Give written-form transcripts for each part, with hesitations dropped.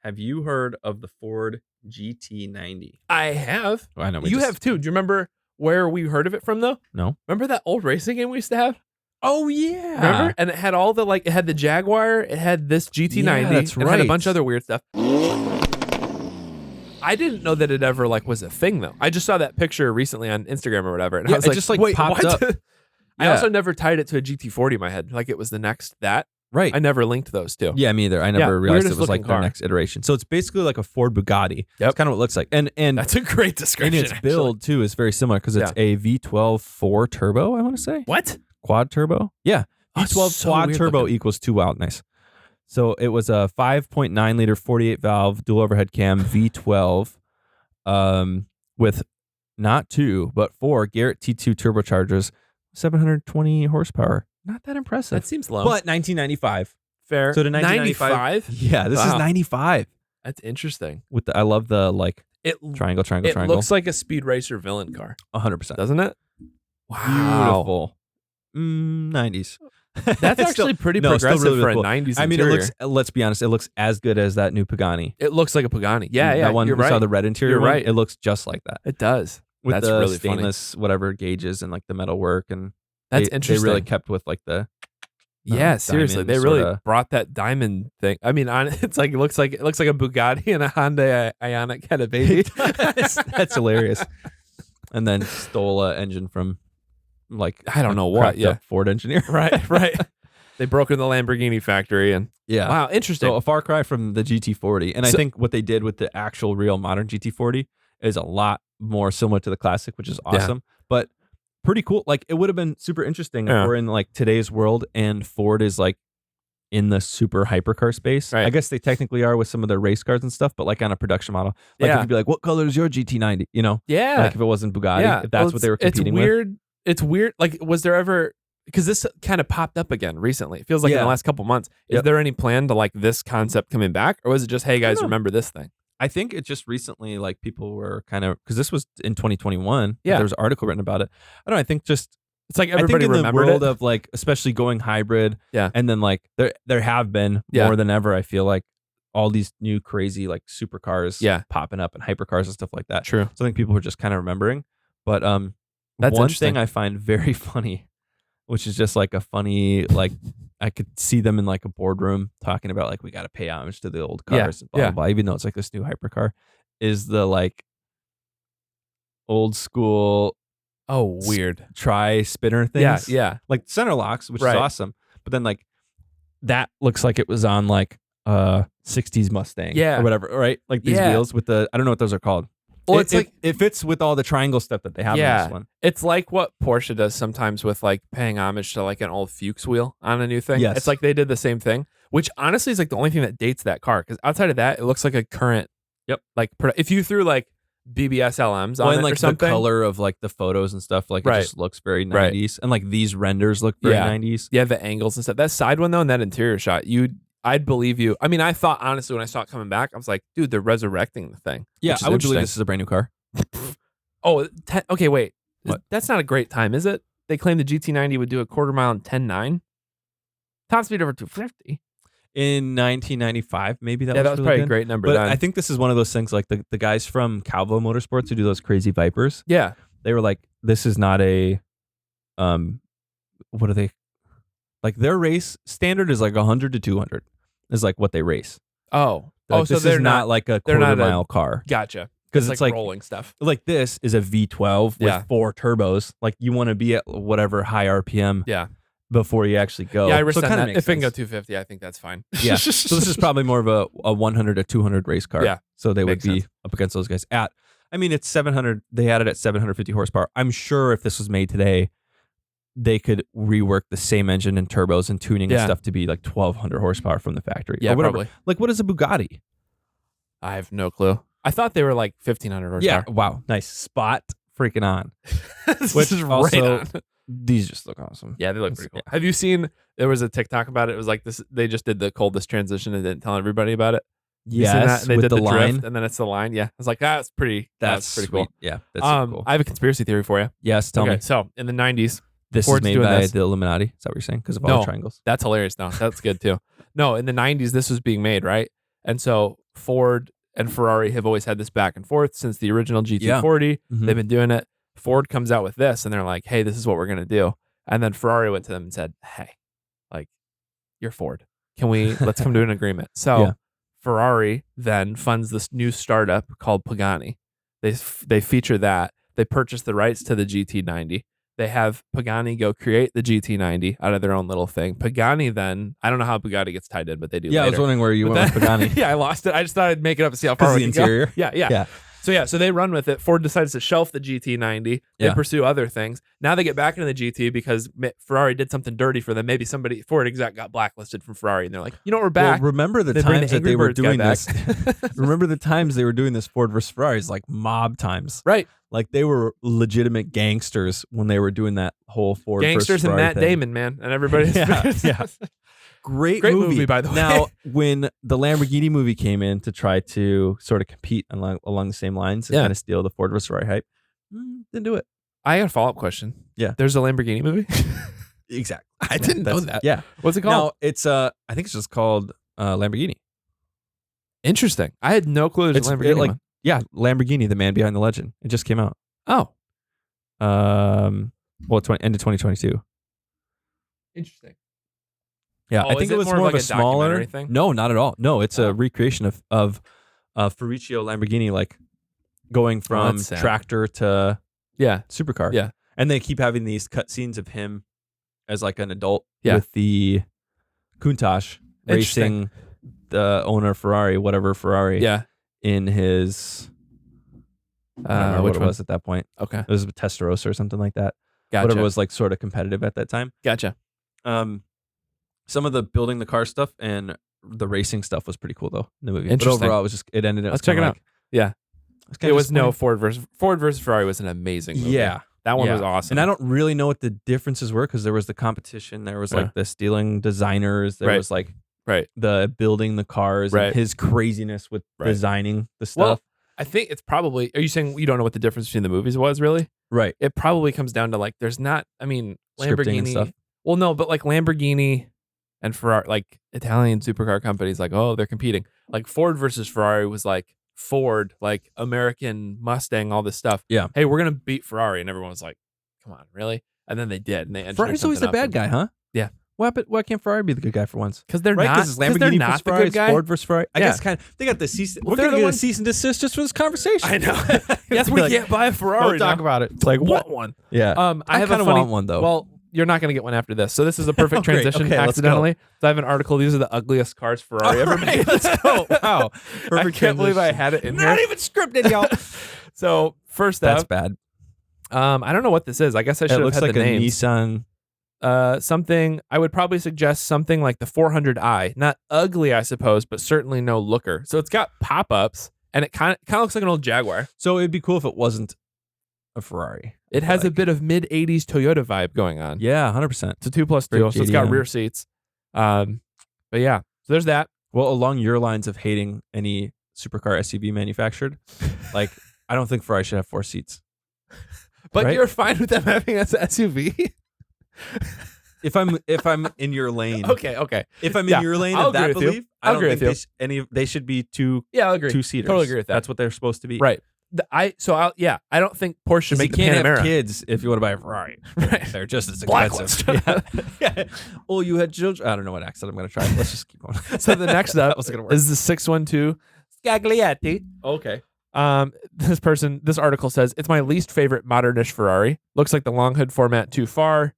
Have you heard of the Ford GT90? I have. I know. You have too. Do you remember where we heard of it from though? No. Remember that old racing game we used to have? Oh yeah. Remember? And it had all the it had the Jaguar, it had this GT90, Yeah, that's it had a right. bunch of other weird stuff. I didn't know that it ever was a thing though. I just saw that picture recently on Instagram or whatever, and I was it like, just wait, popped what? up. I also never tied it to a GT40 in my head, like it was the next that. Right. I never linked those two. Yeah, me either. I never realized it weirdest was like looking their car. next iteration. So it's basically like a Ford Bugatti. Yep. That's kind of what it looks like. And That's a great description. and its build too is very similar because it's a V12 4 turbo, I want to say. What? Quad turbo? Yeah. V12 so quad weird turbo looking. equals 2 wild. Nice. So it was a 5.9 liter 48 valve dual overhead cam V12 with not 2 but 4 Garrett T2 turbochargers, 720 horsepower. Not that impressive. That seems low. But 1995. Fair. So to 1995. 95? Yeah, this is 95. That's interesting. With the, I love the It triangle. It looks like a Speed Racer villain car, 100%. doesn't it? Wow. Beautiful. 90s. That's actually pretty progressive for a 90s I mean, it interior. looks, let's be honest, it looks as good as that new Pagani. It looks like a Pagani. Yeah, That one you're we right. saw the red interior You're one, right. it looks just like that. It does. With That's the really stainless whatever gauges and like the metal work, and That's they interesting. really kept with like the Yeah, seriously, diamond they really sorta. brought that diamond thing. I mean, it looks like a Bugatti and a Hyundai Ioniq had a baby. That's hilarious. And then stole an engine from like I don't know what, cracked yeah. up Ford engineer. right. They broke in the Lamborghini factory and Yeah. wow, interesting. So a far cry from the GT40. And I think what they did with the actual real modern GT40 is a lot more similar to the classic, which is awesome. But pretty cool. Like it would have been super interesting if we're in like today's world and Ford is like in the super hypercar space. Right. I guess they technically are with some of their race cars and stuff, but like on a production model. Like if you'd be like, what color is your GT90? You know? yeah. Like if it wasn't Bugatti, if that's what they were competing it's with. weird. It's weird. Like, was there ever, because this kind of popped up again recently. It feels like in the last couple months. Is there any plan to like this concept coming back? Or was it just, hey guys, remember this thing? I think it just recently, like people were kind of, because this was in 2021. Yeah. There was an article written about it. I don't know. I think just, It's like everybody I think in the remembered world it. of like, especially going hybrid. Yeah. And then like there have been more than ever, I feel like all these new crazy like supercars popping up and hypercars and stuff like that. True. So I think people are just kind of remembering. But That's one interesting. thing I find very funny, which is just like a funny, like I could see them in like a boardroom talking about like we got to pay homage to the old cars and blah, blah, blah, even though it's like this new hypercar, is the like old school Weird. tri-spinner things. Yeah. Like center locks, which is Right. awesome. But then like that looks like it was on like 60s Mustang or whatever, right? Like these wheels with the, I don't know what those are called. Well, it's like it fits with all the triangle stuff that they have in this one. It's like what Porsche does sometimes with like paying homage to like an old Fuchs wheel on a new thing. Yes. It's like they did the same thing, which honestly is like the only thing that dates that car. Because outside of that, it looks like a current. Yep. Like if you threw like BBS LMs on and it like or something. the color of like the photos and stuff, like it just looks very 90s. Right. And like these renders look very 90s. Yeah, the angles and stuff. That side one though, and that interior shot, I'd believe you. I mean, I thought honestly when I saw it coming back, I was like, dude, they're resurrecting the thing. Yeah, I would believe this is a brand new car. Okay, wait. What? That's not a great time, is it? They claim the GT90 would do a quarter mile in 10.9. Top speed over 250. In 1995, maybe that was really probably good. a great number But then. I think this is one of those things like the guys from Calvo Motorsports who do those crazy Vipers. Yeah. They were like, this is not a, what are they? Like their race standard is like 100 to 200 is like what they race. Oh. Like, So this they're is not like a they're quarter not mile car. Gotcha. Because it's like rolling stuff. Like this is a V12 with 4 turbos. Like you want to be at whatever high RPM before you actually go. Yeah, I So it respect kinda that. makes If it can go sense. 250, I think that's fine. Yeah. So this is probably more of a 100 to 200 race car. Yeah. So they Makes would be sense. up against those guys at, I mean, it's 700. They had it at 750 horsepower. I'm sure if this was made today, they could rework the same engine and turbos and tuning and stuff to be like 1200 horsepower from the factory. Yeah, or whatever. probably. Like what is a Bugatti? I have no clue. I thought they were like 1500 horsepower. Yeah. Wow. Nice spot. Freaking on. This Which is also, right on. these just look awesome. Yeah, they look pretty cool. Have you seen, there was a TikTok about it. It was like this, they just did the coldest transition and didn't tell everybody about it. You seen that? Yes. And they with did the the line. drift, and then it's the line. Yeah. I was like, that's pretty cool. Sweet. Yeah. That's super cool. I have a conspiracy theory for you. Yes. Tell me. So in the 90s, This Ford's is made doing by this. the Illuminati. Is that what you're saying? Because of all No. the triangles. That's hilarious. No, that's good too. No, in the 90s, this was being made, right? And so Ford and Ferrari have always had this back and forth since the original GT40. Mm-hmm. They've been doing it. Ford comes out with this and they're like, hey, this is what we're going to do. And then Ferrari went to them and said, hey, like, you're Ford. Let's come to an agreement. So Ferrari then funds this new startup called Pagani. They feature that. They purchase the rights to the GT90. They have Pagani go create the GT90 out of their own little thing. Pagani then, I don't know how Bugatti gets tied in, but they do. Yeah, later. I was wondering where you went with Pagani. Yeah, I lost it. I just thought I'd make it up and see how far the interior. Yeah. So they run with it. Ford decides to shelf the GT90. They pursue other things. Now they get back into the GT because Ferrari did something dirty for them. Maybe somebody, Ford exec, got blacklisted from Ferrari, and they're like, you know, we're back. Well, remember the times that they were doing this. Remember the times they were doing this Ford versus Ferraris, like mob times, right? Like they were legitimate gangsters when they were doing that whole Ford gangsters versus and Ferrari Matt thing. Damon, man, and everybody. Yeah. Great movie, by the way. Now, when the Lamborghini movie came in to try to sort of compete along the same lines and kind of steal the Ford versus Ferrari hype, didn't do it. I got a follow-up question. Yeah. There's a Lamborghini movie? Exactly. I didn't know that. Yeah. What's it called? No, it's I think it's just called Lamborghini. Interesting. I had no clue there's a Lamborghini one. Yeah, Lamborghini, the man behind the legend. It just came out. Oh. Well, end of 2022. Interesting. Yeah, Oh, I think it was more of a smaller thing? No, not at all. No, it's a recreation of Ferruccio Lamborghini, like going from tractor to supercar. Yeah. And they keep having these cut scenes of him as like an adult with the Countach racing the owner of Ferrari, whatever Ferrari. Yeah. In his I don't remember what it was at that point. Okay. It was a Testarossa or something like that. Gotcha. Whatever was like sort of competitive at that time. Gotcha. Some of the building the car stuff and the racing stuff was pretty cool though in the movie. But Interesting. overall, it ended up. Let's check it out. Yeah. It was no Ford versus Ferrari was an amazing movie. Yeah. That one was awesome. And I don't really know what the differences were because there was the competition. There was like the stealing designers. There was like the building the cars and his craziness with designing the stuff. Well, I think it's probably, are you saying you don't know what the difference between the movies was really? Right. It probably comes down to like, there's not, I mean, Scripting and stuff. Well, no, but like Lamborghini and Ferrari, like Italian supercar companies, like, oh, they're competing. Like Ford versus Ferrari was like Ford, like American Mustang, all this stuff. Yeah. Hey, we're going to beat Ferrari. And everyone was like, come on, really? And then they did. And they Ferrari's always the bad guy, huh? Yeah. Why can't Ferrari be the good guy for once? Because they're right? not. Because Lamborghini versus Ferrari, Ford versus Ferrari. I guess kind of. They got the cease. We're gonna get a cease and desist just for this conversation. I know. Yes, we can't buy a Ferrari. Don't talk about it. It's like what one? Yeah. I kind of want one though. Well, you're not gonna get one after this. So this is a perfect transition. Accidentally. So I have an article. These are the ugliest cars Ferrari ever made. Let's go. Wow. I can't believe I had it in here. Not even scripted, y'all. So first that's up, bad. I don't know what this is. I guess I should have had like the a names. Nissan. Something I would probably suggest something like the 400i. Not ugly, I suppose, but certainly no looker. So it's got pop-ups, and it kind of looks like an old Jaguar. So it'd be cool if it wasn't a Ferrari. It has a bit of mid-'80s Toyota vibe going on. Yeah, 100%. It's a 2+2, so it's got rear seats. But yeah, so there's that. Well, along your lines of hating any supercar SUV manufactured, like I don't think Ferrari should have 4 seats. But you're fine with them having an SUV? If I'm in your lane, okay. If I'm in your lane of that belief, I don't think they should be two. Yeah, I'll agree. 2-seaters. Totally agree with that. That's what they're supposed to be. Right. I don't think Porsche should make the Panamera. You can't have kids if you want to buy a Ferrari. Right. They're just as expensive. Yeah. Oh, you had children. I don't know what accent I'm going to try. Let's just keep going. So the next up is the 612 Scaglietti. Okay. This article says, it's my least favorite modernish Ferrari. Looks like the long hood format too far.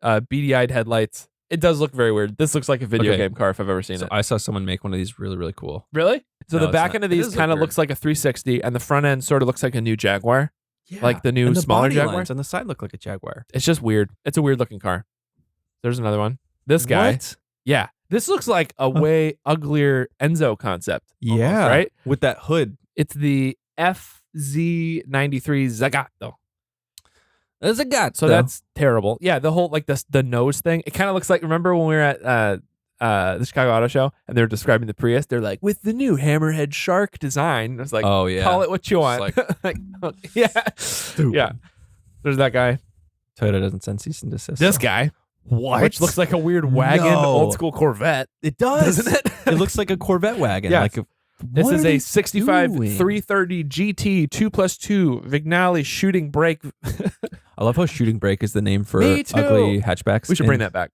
Beady-eyed headlights. It does look very weird. This looks like a video game car if I've ever seen it. I saw someone make one of these really, really cool. Really? So the back end of these kind of looks like a 360, and the front end sort of looks like a new Jaguar. Yeah. Like the new smaller Jaguar. Lines on the side look like a Jaguar. It's just weird. It's a weird looking car. There's another one. This guy. What? Yeah. This looks like a way uglier Enzo concept. Almost, right? With that hood. It's the FZ93 Zagato. So that's terrible. Yeah, the whole like the nose thing. It kind of looks like, remember when we were at the Chicago Auto Show and they were describing the Prius? They're like, with the new hammerhead shark design. I was like, oh yeah, call it what you want. Like, yeah, stupid. Yeah. There's that guy. Toyota doesn't send cease and desist. This guy. What? Which looks like a weird wagon, old school Corvette. It does, doesn't it? It looks like a Corvette wagon. Yeah. Like This is a 65 330 GT 2+2 Vignale shooting brake. I love how shooting brake is the name for ugly hatchbacks. We should bring that back.